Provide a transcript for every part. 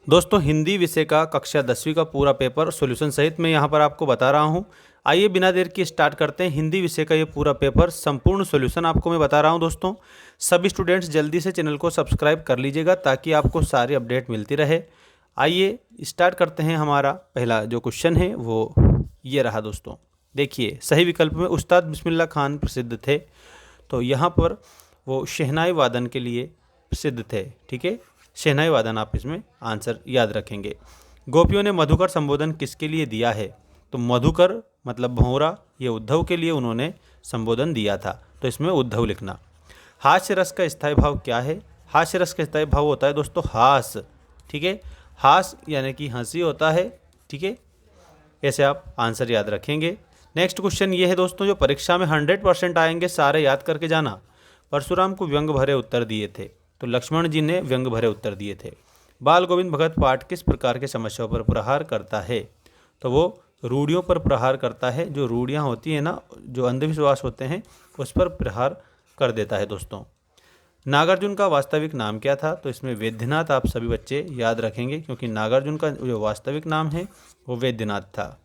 दोस्तों हिंदी विषय का कक्षा 10वीं का पूरा पेपर सॉल्यूशन सहित मैं यहाँ पर आपको बता रहा हूँ। आइए बिना देर के स्टार्ट करते हैं। हिंदी विषय का ये पूरा पेपर संपूर्ण सॉल्यूशन आपको मैं बता रहा हूँ। दोस्तों सभी स्टूडेंट्स जल्दी से चैनल को सब्सक्राइब कर लीजिएगा ताकि आपको सारी अपडेट मिलती रहे। आइए स्टार्ट करते हैं। हमारा पहला जो क्वेश्चन है वो ये रहा। दोस्तों देखिए, सही विकल्प में उस्ताद बिस्मिल्लाह खान प्रसिद्ध थे, तो यहाँ पर वो शहनाई वादन के लिए प्रसिद्ध थे। ठीक है, शहनाई वादन आप इसमें आंसर याद रखेंगे। गोपियों ने मधुकर संबोधन किसके लिए दिया है? तो मधुकर मतलब भौरा, ये उद्धव के लिए उन्होंने संबोधन दिया था, तो इसमें उद्धव लिखना। हास्य रस का स्थायी भाव क्या है? हास्य रस का स्थायी भाव होता है दोस्तों हास। ठीक है, हास यानी कि हंसी होता है। ठीक है, ऐसे आप आंसर याद रखेंगे। नेक्स्ट क्वेश्चन ये है दोस्तों, जो परीक्षा में 100% आएंगे, सारे याद करके जाना। परशुराम को व्यंग भरे उत्तर दिए थे, तो लक्ष्मण जी ने व्यंग भरे उत्तर दिए थे। बाल गोविंद भगत पाठ किस प्रकार के समस्याओं पर प्रहार करता है? तो वो रूढ़ियों पर प्रहार करता है। जो रूढ़ियाँ होती हैं ना, जो अंधविश्वास होते हैं, उस पर प्रहार कर देता है। दोस्तों नागार्जुन का वास्तविक नाम क्या था? तो इसमें वैद्यनाथ आप सभी बच्चे याद रखेंगे, क्योंकि नागार्जुन का जो वास्तविक नाम है वो वैद्यनाथ था।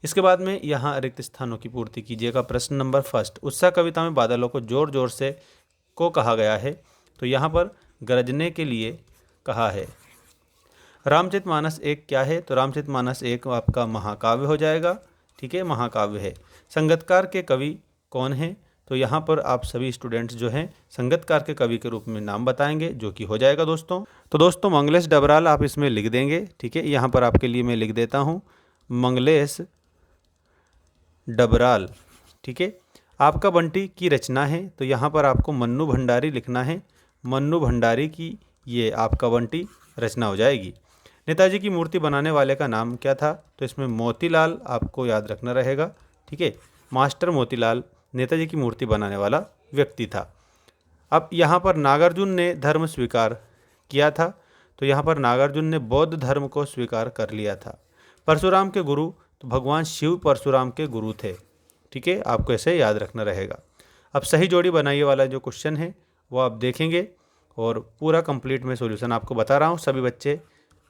इसके बाद में यहाँ रिक्त स्थानों की पूर्ति कीजिएगा। प्रश्न नंबर फर्स्ट, उत्साह कविता में बादलों को जोर जोर से को कहा गया है, तो यहाँ पर गरजने के लिए कहा है। रामचरितमानस एक क्या है? तो रामचरितमानस एक आपका महाकाव्य हो जाएगा। ठीक है, महाकाव्य है। संगीतकार के कवि कौन हैं? तो यहाँ पर आप सभी स्टूडेंट्स जो हैं संगीतकार के कवि के रूप में नाम बताएंगे, जो कि हो जाएगा दोस्तों। तो दोस्तों मंगलेश डबराल आप इसमें लिख देंगे। ठीक है, यहाँ पर आपके लिए मैं लिख देता हूँ मंगलेश डबराल। ठीक है, आपका बंटी की रचना है, तो यहाँ पर आपको मन्नू भंडारी लिखना है। मन्नू भंडारी की ये आपका बंटी रचना हो जाएगी। नेताजी की मूर्ति बनाने वाले का नाम क्या था? तो इसमें मोतीलाल आपको याद रखना रहेगा। ठीक है, मास्टर मोतीलाल नेताजी की मूर्ति बनाने वाला व्यक्ति था। अब यहाँ पर नागार्जुन ने धर्म स्वीकार किया था, तो यहाँ पर नागार्जुन ने बौद्ध धर्म को स्वीकार कर लिया था। परशुराम के गुरु, तो भगवान शिव परशुराम के गुरु थे। ठीक है, आपको ऐसे याद रखना रहेगा। अब सही जोड़ी बनाइए वाला जो क्वेश्चन है वो आप देखेंगे, और पूरा कंप्लीट मैं सॉल्यूशन आपको बता रहा हूँ। सभी बच्चे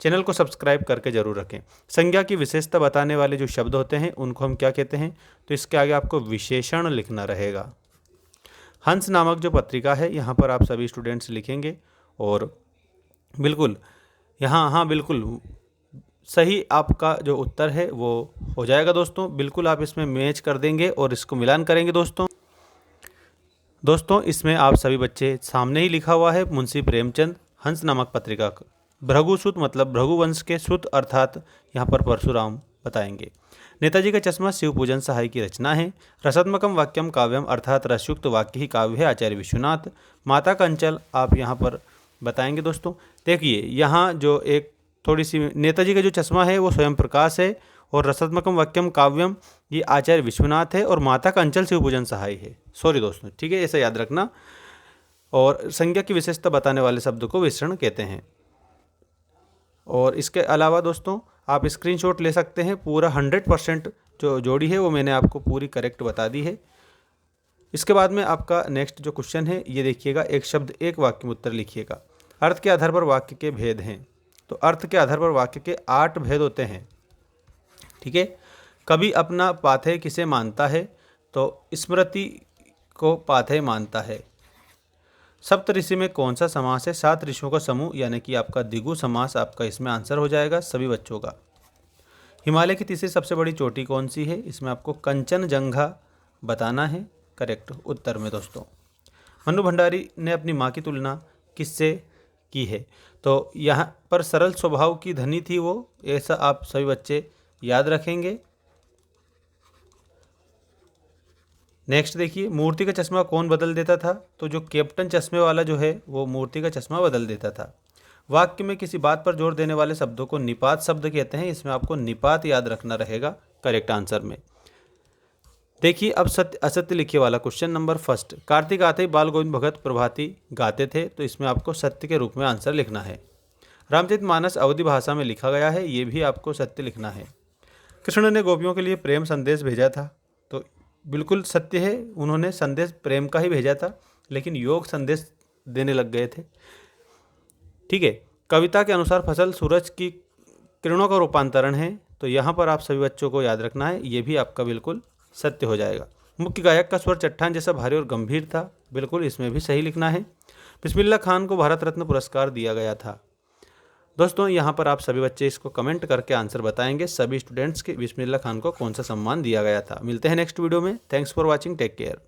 चैनल को सब्सक्राइब करके जरूर रखें। संज्ञा की विशेषता बताने वाले जो शब्द होते हैं उनको हम क्या कहते हैं? तो इसके आगे आपको विशेषण लिखना रहेगा। हंस नामक जो पत्रिका है, यहाँ पर आप सभी स्टूडेंट्स लिखेंगे, और बिल्कुल यहाँ हाँ बिल्कुल सही आपका जो उत्तर है वो हो जाएगा। दोस्तों बिल्कुल आप इसमें मैच कर देंगे और इसको मिलान करेंगे। दोस्तों इसमें आप सभी बच्चे सामने ही लिखा हुआ है मुंशी प्रेमचंद, हंस नामक पत्रिका। भृगुसुत मतलब भृगुवंश के सुत, अर्थात यहाँ पर परशुराम बताएंगे। नेताजी का चश्मा शिव पूजन सहाय की रचना है। रसात्मकम वाक्यम काव्यम, अर्थात रसयुक्त वाक्य ही काव्य है, आचार्य विश्वनाथ। माता का अंचल आप यहाँ पर बताएंगे। दोस्तों देखिए, यहाँ जो एक थोड़ी सी नेताजी का जो चश्मा है वो स्वयं प्रकाश है, और रसात्मकम वाक्यम काव्यम ये आचार्य विश्वनाथ है, और माता का अंचल शिव पूजन सहाय है। सॉरी दोस्तों, ठीक है, ऐसा याद रखना। और संज्ञा की विशेषता बताने वाले शब्द को विशेषण कहते हैं। और इसके अलावा दोस्तों आप स्क्रीनशॉट ले सकते हैं। पूरा 100% जो जोड़ी है वो मैंने आपको पूरी करेक्ट बता दी है। इसके बाद में आपका नेक्स्ट जो क्वेश्चन है ये देखिएगा, एक शब्द एक वाक्य में उत्तर लिखिएगा। अर्थ के आधार पर वाक्य के भेद हैं, तो अर्थ के आधार पर वाक्य के 8 भेद होते हैं। ठीक है, कवि अपना पाथेय किसे मानता है? तो स्मृति को पाथेय मानता है। सप्त ऋषि में कौन सा समास है? 7 ऋषियों का समूह, यानी कि आपका द्विगु समास आपका इसमें आंसर हो जाएगा सभी बच्चों का। हिमालय की तीसरी सबसे बड़ी चोटी कौन सी है? इसमें आपको कंचनजंघा बताना है करेक्ट उत्तर में। दोस्तों मन्नू भंडारी ने अपनी माँ की तुलना किससे की है? तो यहाँ पर सरल स्वभाव की धनी थी वो, ऐसा आप सभी बच्चे याद रखेंगे। नेक्स्ट देखिए, मूर्ति का चश्मा कौन बदल देता था? तो जो कैप्टन चश्मे वाला जो है वो मूर्ति का चश्मा बदल देता था। वाक्य में किसी बात पर जोर देने वाले शब्दों को निपात शब्द कहते हैं। इसमें आपको निपात याद रखना रहेगा करेक्ट आंसर में। देखिए अब सत्य असत्य लिखिए वाला क्वेश्चन नंबर फर्स्ट, कार्तिक आते ही बाल गोविंद भगत प्रभाती गाते थे, तो इसमें आपको सत्य के रूप में आंसर लिखना है। रामचरितमानस अवधी भाषा में लिखा गया है, ये भी आपको सत्य लिखना है। कृष्ण ने गोपियों के लिए प्रेम संदेश भेजा था, तो बिल्कुल सत्य है, उन्होंने संदेश प्रेम का ही भेजा था, लेकिन योग संदेश देने लग गए थे। ठीक है, कविता के अनुसार फसल सूरज की किरणों का रूपांतरण है, तो यहाँ पर आप सभी बच्चों को याद रखना है, ये भी आपका बिल्कुल सत्य हो जाएगा। मुख्य गायक का स्वर चट्टान जैसा भारी और गंभीर था, बिल्कुल इसमें भी सही लिखना है। बिस्मिल्लाह खान को भारत रत्न पुरस्कार दिया गया था। दोस्तों यहाँ पर आप सभी बच्चे इसको कमेंट करके आंसर बताएंगे, सभी स्टूडेंट्स के बिस्मिल्लाह खान को कौन सा सम्मान दिया गया था। मिलते हैं नेक्स्ट वीडियो में। Thanks for watching, take care.